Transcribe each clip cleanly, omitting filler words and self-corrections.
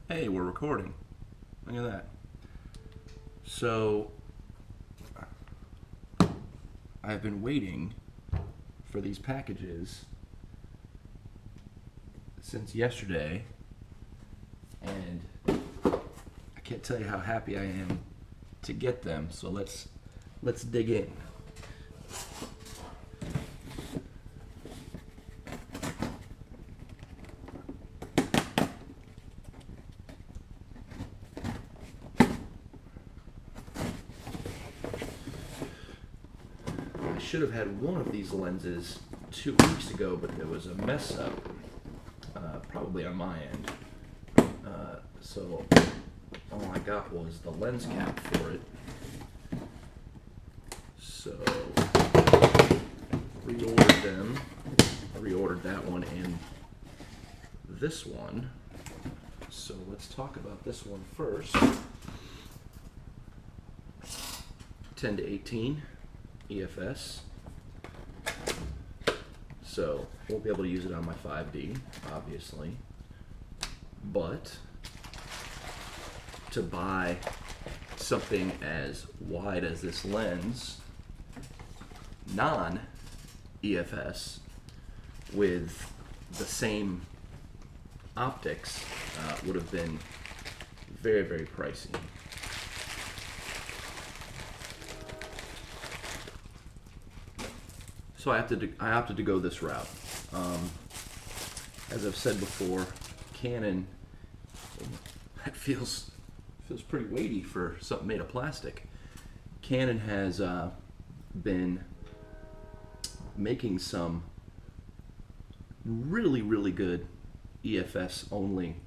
Hey, we're recording. Look at that. So, I've been waiting for these packages since yesterday, and I can't tell you how happy I am to get them. So let's dig in. I should have had one of these lenses 2 weeks ago, but there was a mess up, probably on my end. So all I got was the lens cap for it. So reordered them. I reordered that one and this one. So let's talk about this one first. 10 to 18 EFS. So won't be able to use it on my 5D, obviously. But to buy something as wide as this lens, non-EFS, with the same optics would have been very, very pricey. So I opted to go this route. As I've said before, Canon, that feels pretty weighty for something made of plastic. Canon has been making some really, really good EFS only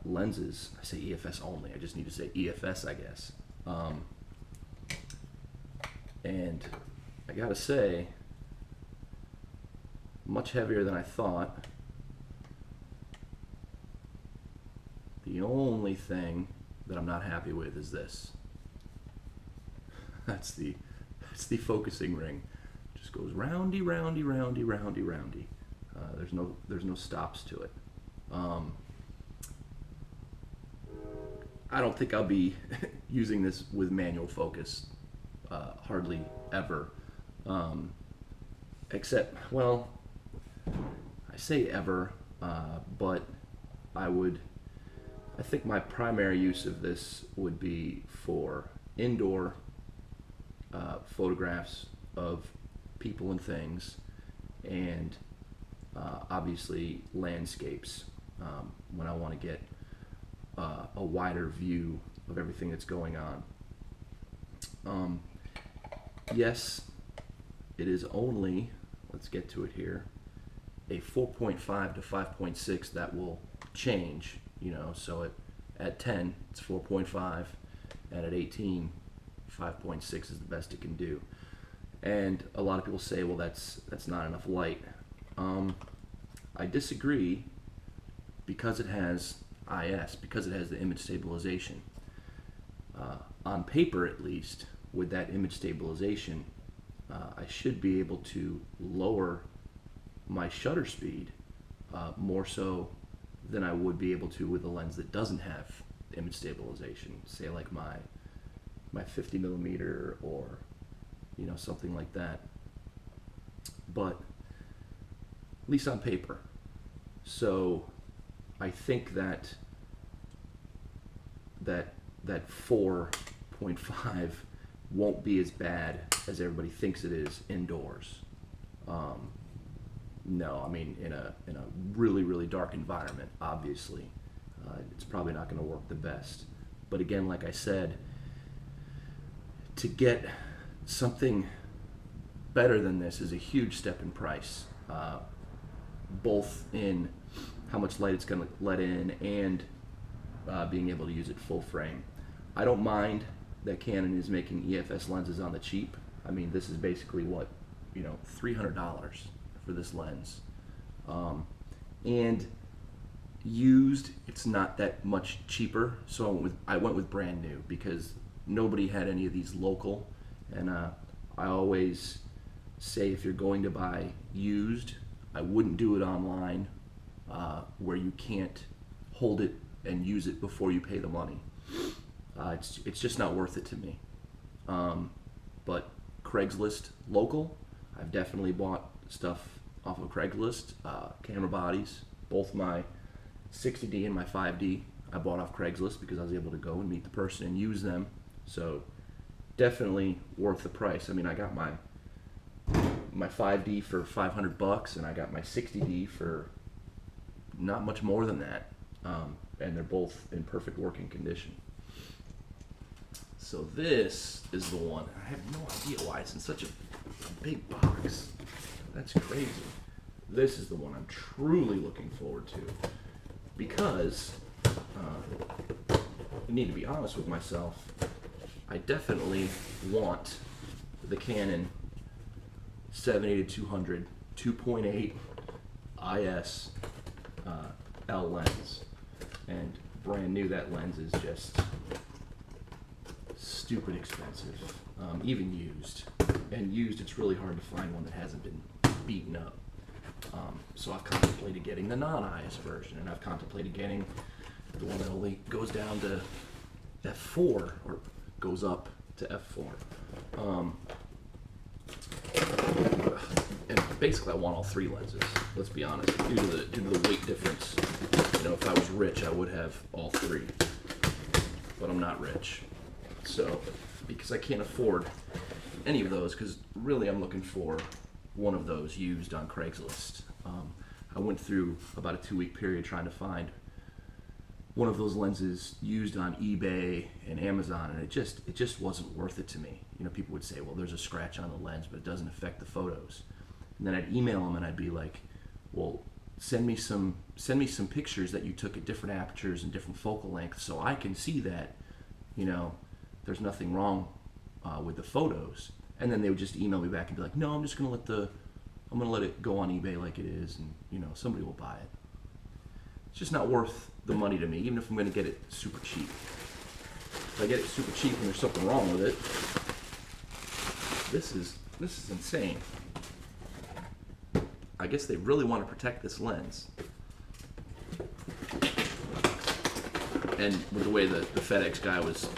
lenses. I say EFS only, I just need to say EFS, I guess. And I gotta say, much heavier than I thought. The only thing that I'm not happy with is this. That's the focusing ring. Just goes roundy, roundy, roundy, roundy, roundy. There's no stops to it. I don't think I'll be using this with manual focus, hardly ever. Except, well, I say ever, but I think my primary use of this would be for indoor photographs of people and things, and obviously landscapes, when I want to get a wider view of everything that's going on. Yes, it is only, let's get to it here, a 4.5 to 5.6 that will change, so at 10 it's 4.5, and at 18 5.6 is the best it can do. And a lot of people say, well, that's not enough light. I disagree, because it has IS, because it has the image stabilization. On paper, at least, with that image stabilization, I should be able to lower my shutter speed more so than I would be able to with a lens that doesn't have image stabilization, say like my 50 millimeter or something like that. But at least on paper. So I think that 4.5 won't be as bad as everybody thinks it is indoors. No, I mean in a really, really dark environment, obviously, it's probably not going to work the best. But again, like I said, to get something better than this is a huge step in price, both in how much light it's going to let in and being able to use it full frame. I don't mind that Canon is making EFS lenses on the cheap. I mean, this is basically what, $300 for this lens. And used, it's not that much cheaper, so I went with brand new because nobody had any of these local. And I always say, if you're going to buy used, I wouldn't do it online, where you can't hold it and use it before you pay the money. It's just not worth it to me. But Craigslist local, I've definitely bought stuff off of Craigslist. Camera bodies, both my 60D and my 5D, I bought off Craigslist because I was able to go and meet the person and use them. So definitely worth the price. I mean, I got my 5D for $500, and I got my 60D for not much more than that. And they're both in perfect working condition. So this is the one. I have no idea why it's in such a big box. That's crazy. This is the one I'm truly looking forward to, because I need to be honest with myself. I definitely want the Canon 7-200 2.8 IS L lens, and brand new, that lens is just stupid expensive, even used. And used, it's really hard to find one that hasn't been beaten up. So I've contemplated getting the non-IS version, and I've contemplated getting the one that only goes down to f4 or goes up to f4. And basically, I want all three lenses. Let's be honest, due to the weight difference. You know, if I was rich, I would have all three, but I'm not rich. So, because I can't afford any of those, because really I'm looking for one of those used on Craigslist. I went through about a 2-week period trying to find one of those lenses used on eBay and Amazon, and it just wasn't worth it to me. You know, people would say, well, there's a scratch on the lens, but it doesn't affect the photos. And then I'd email them and I'd be like, well, send me some pictures that you took at different apertures and different focal lengths, so I can see that, you know, there's nothing wrong with the photos. And then they would just email me back and be like, no, I'm gonna let it go on eBay like it is, and you know, somebody will buy it. It's just not worth the money to me, even if I'm gonna get it super cheap. If I get it super cheap and there's something wrong with it, this is insane. I guess they really want to protect this lens. And with the way the FedEx guy was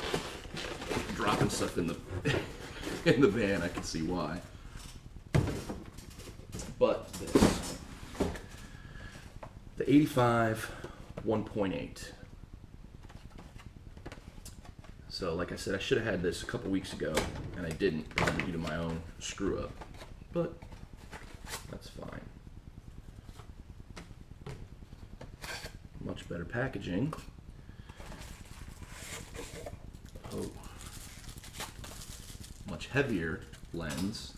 dropping stuff in the in the van, I can see why. But this, the 85 1.8. So like I said, I should have had this a couple weeks ago, and I didn't, probably due to my own screw up. But that's fine. Much better packaging. Oh. Much heavier lens.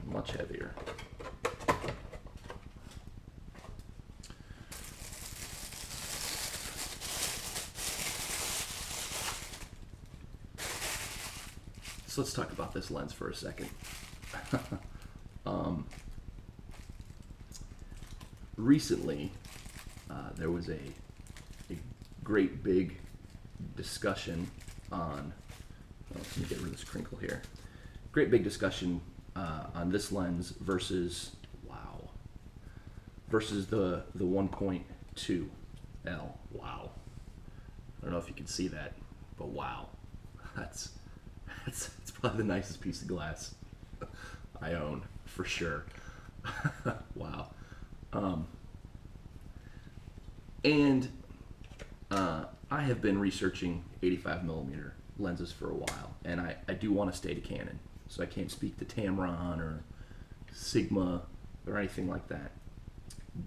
Much heavier. So let's talk about this lens for a second. Recently, there was a great big discussion on, let me get rid of this crinkle here. Great big discussion on this lens versus, versus the 1.2 L. Wow. I don't know if you can see that, but wow. That's probably the nicest piece of glass I own, for sure. Wow. I have been researching 85mm lenses for a while, and I do want to stay to Canon, so I can't speak to Tamron or Sigma or anything like that.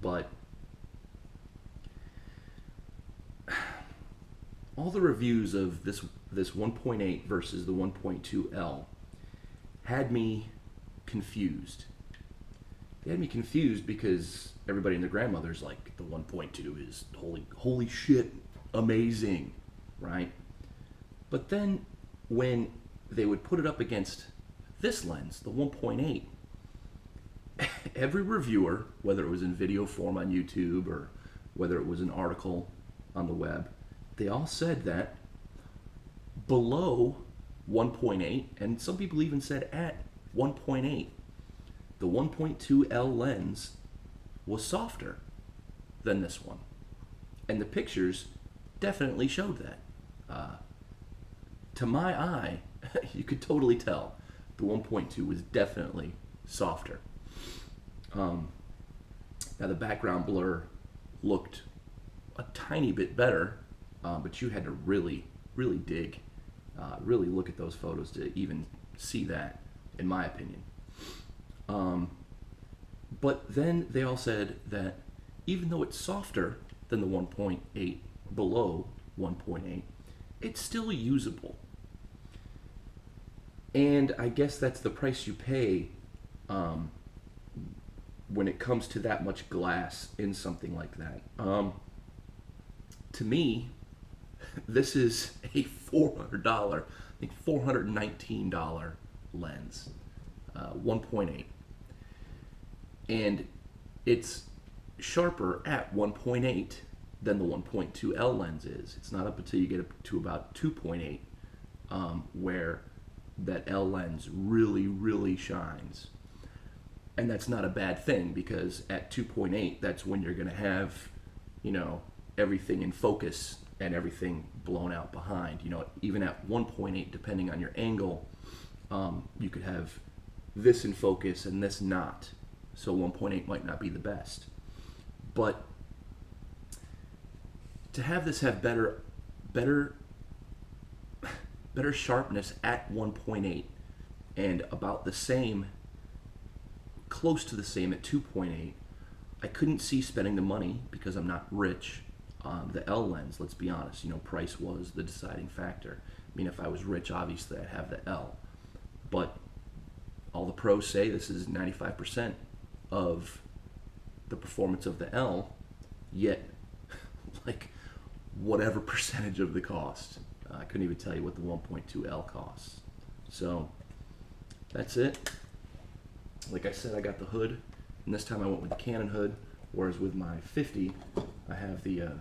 But all the reviews of this 1.8 versus the 1.2L had me confused. They had me confused because everybody and their grandmother's like, the 1.2 is holy shit, amazing, right? But then when they would put it up against this lens, the 1.8, every reviewer, whether it was in video form on YouTube or whether it was an article on the web, they all said that below 1.8, and some people even said at 1.8, the 1.2L lens was softer than this one. And the pictures definitely showed that. To my eye, you could totally tell the 1.2 was definitely softer. Now the background blur looked a tiny bit better, but you had to really dig, really look at those photos to even see that, in my opinion. But then they all said that even though it's softer than the 1.8, below 1.8, it's still usable. And I guess that's the price you pay when it comes to that much glass in something like that. To me, this is a $400, I think $419 lens, 1.8. And it's sharper at 1.8 than the 1.2L lens is. It's not up until you get up to about 2.8 where that L lens really shines. And that's not a bad thing, because at 2.8, that's when you're going to have, you know, everything in focus and everything blown out behind. You know, even at 1.8, depending on your angle, you could have this in focus and this not. So 1.8 might not be the best. But to have this have better sharpness at 1.8 and about the same, close to the same at 2.8, I couldn't see spending the money, because I'm not rich, on the L lens. Let's be honest, you know, price was the deciding factor. I mean, if I was rich, obviously I'd have the L. But all the pros say this is 95% of the performance of the L, yet like whatever percentage of the cost. I couldn't even tell you what the 1.2L costs. So that's it. Like I said, I got the hood, and this time I went with the Canon hood, whereas with my 50, I have the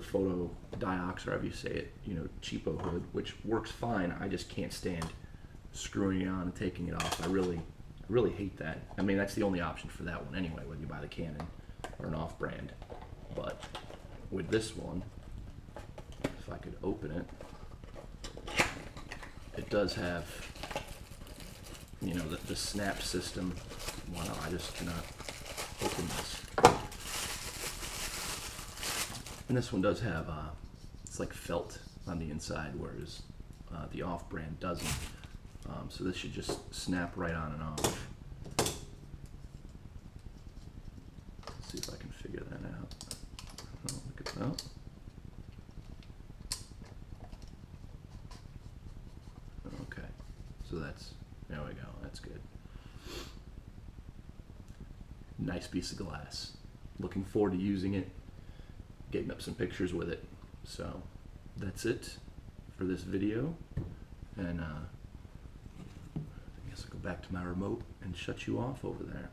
photo diox, or however you say it, you know, cheapo hood, which works fine. I just can't stand screwing it on and taking it off. I really hate that. I mean, that's the only option for that one anyway, whether you buy the Canon or an off-brand. But with this one, if I could open it, it does have, you know, the snap system. Wow, I just cannot open this. And this one does have, it's like felt on the inside, whereas the off-brand doesn't. So this should just snap right on and off. Let's see if I can figure that out. Oh, look at that. Okay, so that's, there we go, that's good. Nice piece of glass. Looking forward to using it, getting up some pictures with it. So that's it for this video, and I guess I'll go back to my remote and shut you off over there.